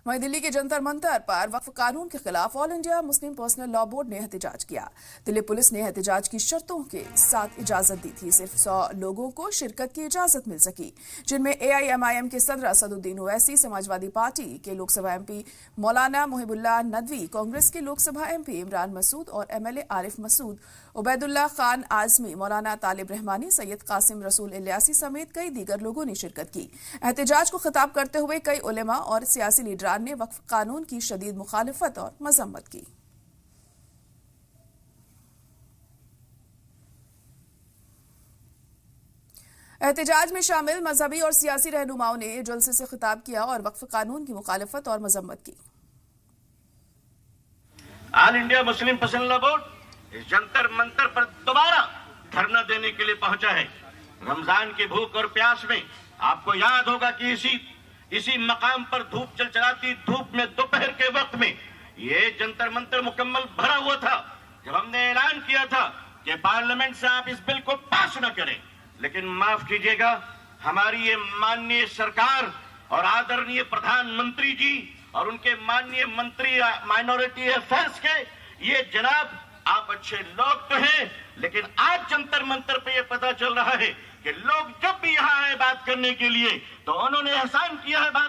वहीं दिल्ली के जंतर मंतर पर वक्फ कानून के खिलाफ all India Muslim personal law board ने एहतजाज किया। दिल्ली पुलिस ने एहतजाज की शर्तों के साथ इजाजत दी थी। सिर्फ 100 लोगों को शिरकत की इजाजत मिल सकी, जिनमें AIMIM के सदर असदुद्दीन ओवैसी, समाजवादी पार्टी के लोकसभा MP मौलाना मोहिबुल्लाह नदवी, कांग्रेस के लोकसभा MP इमरान मसूद और MLA आरिफ मसूद, उबैदुल्लाह खान आजमी, मौलाना तालिब रहमानी, सैयद कासिम रसूल इलियासी समेत कई दीगर लोगों ने शिरकत की। एहतजाज को खिताब करते हुए कई उलेमा और सियासी लीडरान ने वक्फ कानून की शदीद मुखालिफत और मजम्मत की। एहतजाज में शामिल मजहबी और सियासी रहनुमाओं ने जलसे से खिताब किया और वक्फ कानून की मुखालिफत और मजम्मत की। All India Muslim personal law board इस जंतर मंतर पर दोबारा धरना देने के लिए पहुंचा है। रमजान की भूख और प्यास में आपको याद होगा कि इसी मकाम पर धूप चलचलाती धूप में दोपहर के वक्त में ये जंतर मंतर मुकम्मल भरा हुआ था जब हमने ऐलान किया था कि पार्लियामेंट से आप इस बिल को पास न करें। लेकिन माफ कीजिएगा, हमारी ये माननीय सरकार और आदरणीय प्रधानमंत्री जी और उनके माननीय मंत्री माइनॉरिटी अफेयर्स के ये जनाब, आप अच्छे लोग तो हैं, लेकिन आज जंतर मंतर पे ये पता चल रहा है कि लोग जब भी यहाँ आए बात करने के लिए तो उन्होंने एहसान किया है भारत